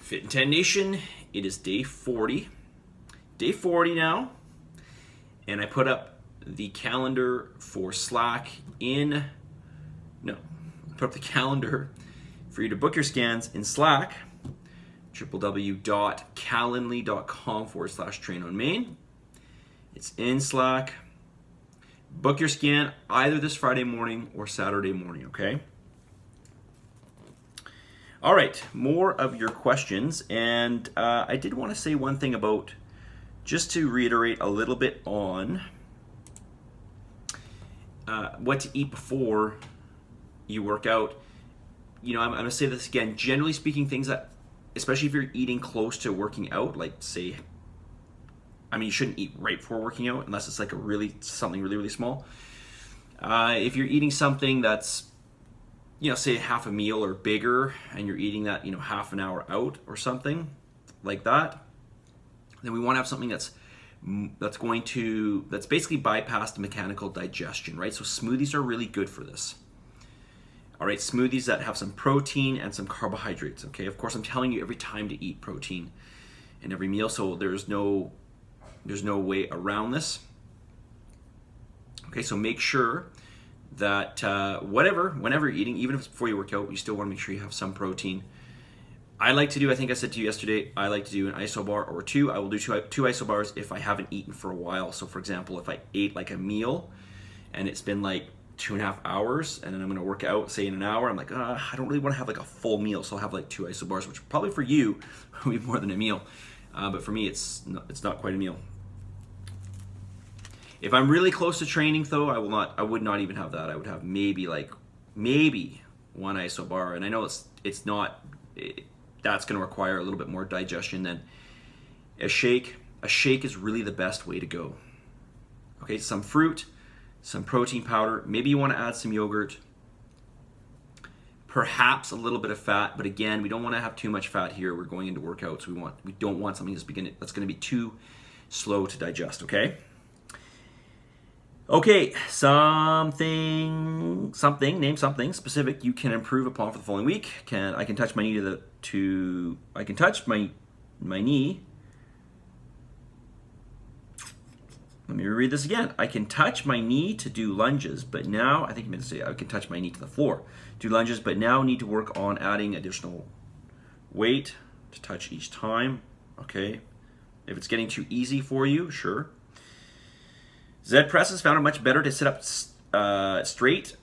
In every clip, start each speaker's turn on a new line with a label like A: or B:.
A: Fitin10 Nation, it is day 40. Day 40 now, and I put up the calendar for Slack put up the calendar for you to book your scans in Slack, www.calendly.com/trainonmain. It's in Slack. Book your scan either this Friday morning or Saturday morning, okay? All right, more of your questions, and I did want to say one thing about, just to reiterate a little bit on what to eat before you work out. You know, I'm going to say this again. Generally speaking, things that, especially if you're eating close to working out, like say, you shouldn't eat right before working out unless it's like something really small. If you're eating something that's, say half a meal or bigger, and you're eating that, half an hour out or something like that, then we want to have something that's basically bypassed the mechanical digestion, right? So smoothies are really good for this. All right, smoothies that have some protein and some carbohydrates, okay? Of course, I'm telling you every time to eat protein in every meal, so there's no way around this. Okay, so make sure that whenever you're eating, even if it's before you work out, you still want to make sure you have some protein. I think I said to you yesterday, I like to do an isobar or two. I will do two isobars if I haven't eaten for a while. So for example, if I ate like a meal and it's been like 2.5 hours, and then I'm going to work out, say in an hour, I'm like, I don't really want to have like a full meal, so I'll have like 2 isobars, which probably for you will be more than a meal. But for me, it's not quite a meal. If I'm really close to training, though, I would not even have that. I would have maybe 1 isobar, and I know that's going to require a little bit more digestion than a shake. A shake is really the best way to go. Okay, some fruit, some protein powder. Maybe you want to add some yogurt, perhaps a little bit of fat. But again, we don't want to have too much fat here. We're going into workouts. We don't want something that's going to be too slow to digest. Okay. Okay, name something specific you can improve upon for the following week. I can touch my knee I can touch my knee. Let me reread this again. I can touch my knee to do lunges, but now, I think I meant to say I can touch my knee to the floor, do lunges, but now need to work on adding additional weight to touch each time. Okay, if it's getting too easy for you, sure. Z presses found it much better to sit up straight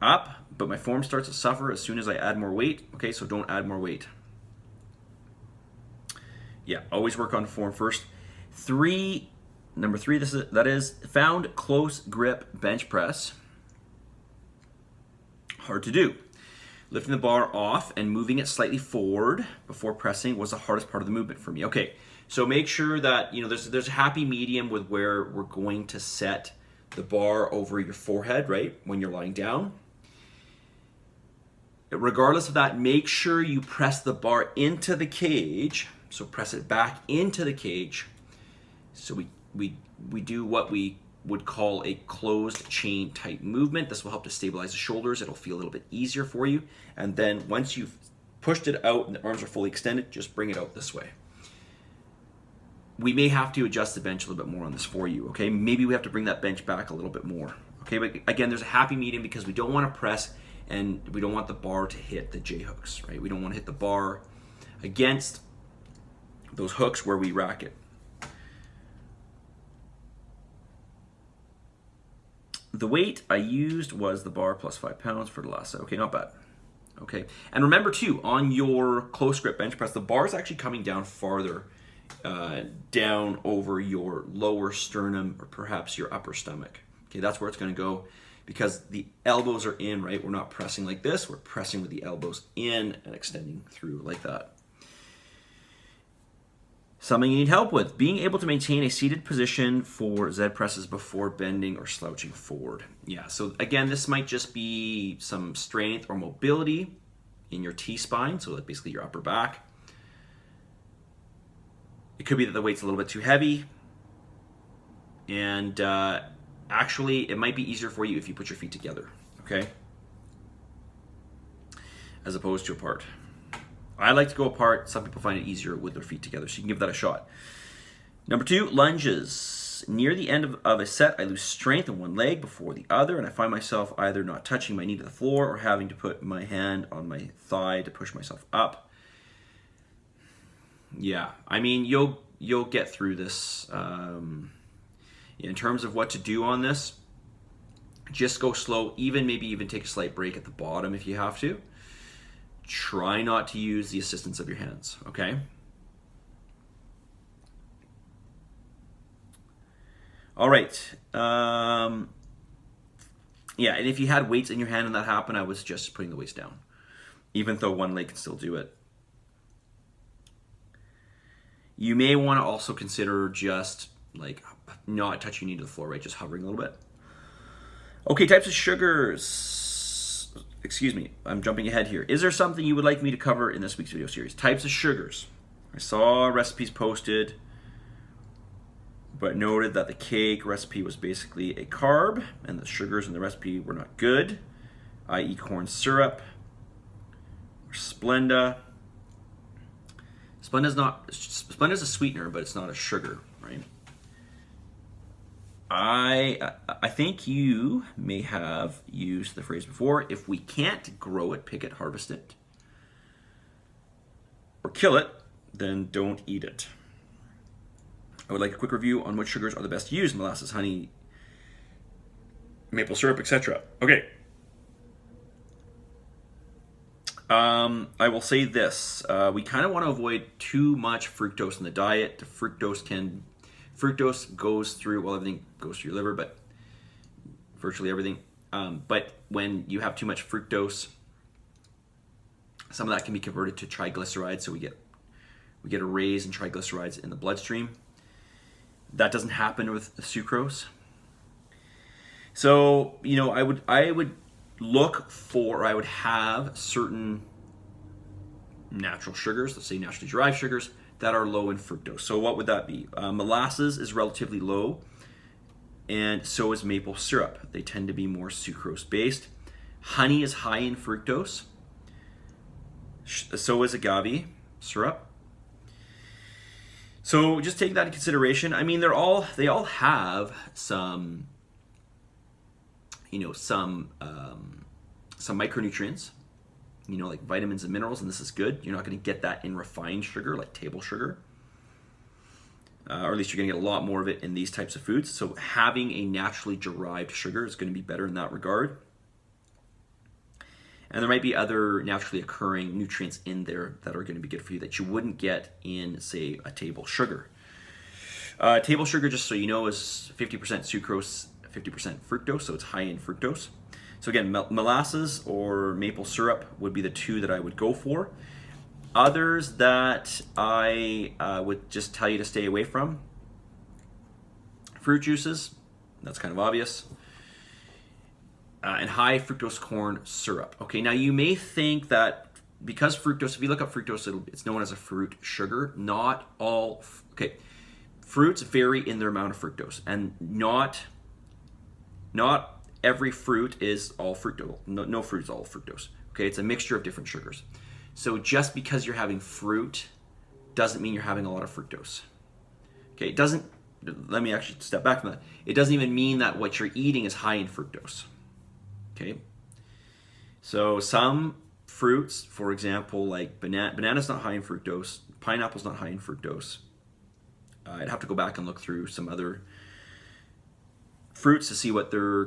A: up, but my form starts to suffer as soon as I add more weight. Okay, so don't add more weight. Yeah, always work on form first. Number three, that is found close grip bench press hard to do. Lifting the bar off and moving it slightly forward before pressing was the hardest part of the movement for me. Okay. So make sure that there's a happy medium with where we're going to set the bar over your forehead, right, when you're lying down. Regardless of that, make sure you press the bar into the cage. So press it back into the cage. So we do what we would call a closed chain type movement. This will help to stabilize the shoulders. It'll feel a little bit easier for you. And then once you've pushed it out and the arms are fully extended, just bring it out this way. We may have to adjust the bench a little bit more on this for you, okay? Maybe we have to bring that bench back a little bit more, okay? But again, there's a happy medium because we don't want to press and we don't want the bar to hit the J-hooks, right? We don't want to hit the bar against those hooks where we rack it. The weight I used was the bar plus 5 pounds for the last set. Okay, not bad. Okay, and remember too, on your close grip bench press, the bar is actually coming down farther down over your lower sternum or perhaps your upper stomach. Okay, that's where it's going to go because the elbows are in, right? We're not pressing like this. We're pressing with the elbows in and extending through like that. Something you need help with, being able to maintain a seated position for Z presses before bending or slouching forward. Yeah, so again, this might just be some strength or mobility in your T-spine, so that's basically your upper back. It could be that the weight's a little bit too heavy, and actually it might be easier for you if you put your feet together, okay? As opposed to apart. I like to go apart. Some people find it easier with their feet together, so you can give that a shot. Number 2, lunges. Near the end of a set, I lose strength in one leg before the other, and I find myself either not touching my knee to the floor or having to put my hand on my thigh to push myself up. Yeah, I mean, you'll get through this. In terms of what to do on this, just go slow, maybe even take a slight break at the bottom if you have to. Try not to use the assistance of your hands, okay? All right. Yeah, and if you had weights in your hand and that happened, I was just putting the weights down, even though one leg can still do it. You may want to also consider just like not touching your knee to the floor, right? Just hovering a little bit. Okay, types of sugars. Excuse me, I'm jumping ahead here. Is there something you would like me to cover in this week's video series? Types of sugars. I saw recipes posted, but noted that the cake recipe was basically a carb, and the sugars in the recipe were not good, i.e. corn syrup, or Splenda. Splenda's a sweetener, but it's not a sugar, right? I think you may have used the phrase before, if we can't grow it, pick it, harvest it, or kill it, then don't eat it. I would like a quick review on which sugars are the best to use: molasses, honey, maple syrup, etc. Okay. I will say this. We kind of want to avoid too much fructose in the diet. Fructose goes through, well, everything goes through your liver, but virtually everything. But when you have too much fructose, some of that can be converted to triglycerides, so we get a raise in triglycerides in the bloodstream. That doesn't happen with sucrose. So, I would look for, I would have certain natural sugars, let's say naturally derived sugars, that are low in fructose. So what would that be? Molasses is relatively low, and so is maple syrup. They tend to be more sucrose based. Honey is high in fructose. So is agave syrup. So just take that into consideration. I mean, they all have some micronutrients, like vitamins and minerals, and this is good. You're not going to get that in refined sugar, like table sugar. Or at least you're going to get a lot more of it in these types of foods. So having a naturally derived sugar is going to be better in that regard. And there might be other naturally occurring nutrients in there that are going to be good for you that you wouldn't get in, say, a table sugar. Table sugar, just so you know, is 50% sucrose, 50% fructose, so it's high in fructose. So again, molasses or maple syrup would be the two that I would go for. Others that I would just tell you to stay away from: fruit juices, that's kind of obvious, and high fructose corn syrup. Okay, now you may think that because fructose, if you look up fructose, it's known as a fruit sugar. Not all, fruits vary in their amount of fructose, and not every fruit is all fructose. No fruit is all fructose. Okay, it's a mixture of different sugars. So just because you're having fruit doesn't mean you're having a lot of fructose. Okay, it doesn't. Let me actually step back from that. It doesn't even mean that what you're eating is high in fructose. Okay, so some fruits, for example, like banana's not high in fructose. Pineapple's not high in fructose. I'd have to go back and look through some other fruits to see what their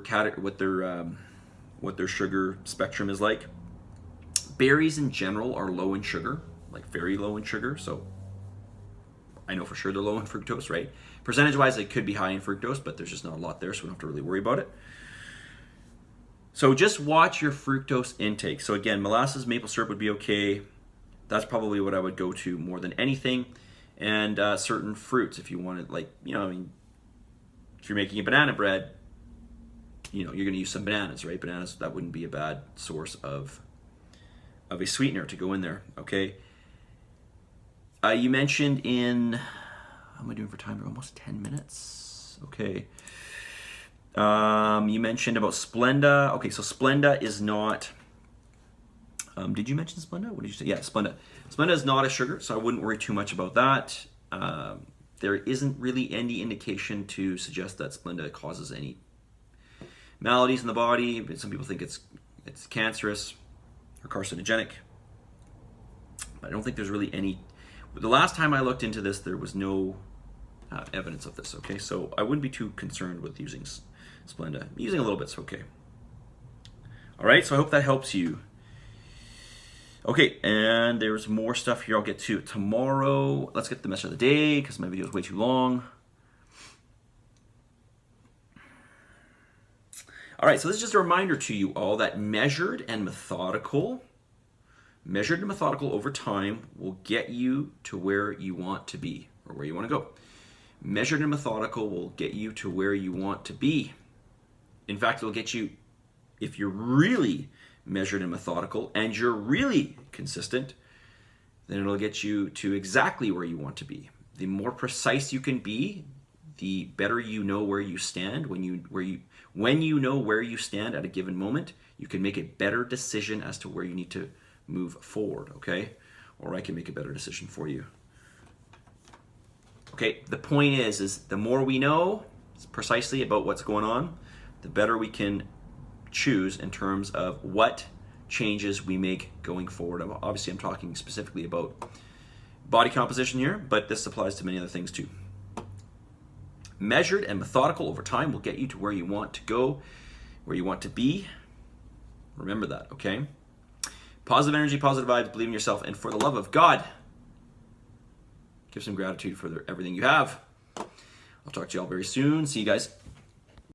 A: sugar spectrum is like. Berries in general are low in sugar, like very low in sugar. So I know for sure they're low in fructose, right? Percentage-wise, they could be high in fructose, but there's just not a lot there, so we don't have to really worry about it. So just watch your fructose intake. So again, molasses, maple syrup would be okay. That's probably what I would go to more than anything. And certain fruits, if you want to, if you're making a banana bread, you're going to use some bananas, right? Bananas, that wouldn't be a bad source of a sweetener to go in there, okay? You mentioned how am I doing for time? Almost 10 minutes, okay. You mentioned about Splenda. Okay, so Splenda is not Did you mention Splenda? What did you say? Yeah, Splenda. Splenda is not a sugar, so I wouldn't worry too much about that. There isn't really any indication to suggest that Splenda causes any maladies in the body. Some people think it's cancerous or carcinogenic, but I don't think there's really any. The last time I looked into this, there was no evidence of this. Okay, so I wouldn't be too concerned with using Splenda. Using a little bit's okay. All right, so I hope that helps you. Okay, and there's more stuff here I'll get to tomorrow. Let's get the message of the day because my video is way too long. All right, so this is just a reminder to you all that measured and methodical over time will get you to where you want to be or where you want to go. Measured and methodical will get you to where you want to be. In fact, it'll get you, if you're really measured and methodical and you're really consistent, then it'll get you to exactly where you want to be. The more precise you can be, the better you know where you stand. When you know where you stand at a given moment, you can make a better decision as to where you need to move forward, okay? Or I can make a better decision for you. Okay, the point is the more we know precisely about what's going on, the better we can choose in terms of what changes we make going forward. Obviously, I'm talking specifically about body composition here, but this applies to many other things too. Measured and methodical over time will get you to where you want to go, where you want to be. Remember that, okay? Positive energy, positive vibes, believe in yourself, and for the love of God, give some gratitude for everything you have. I'll talk to you all very soon. See you guys.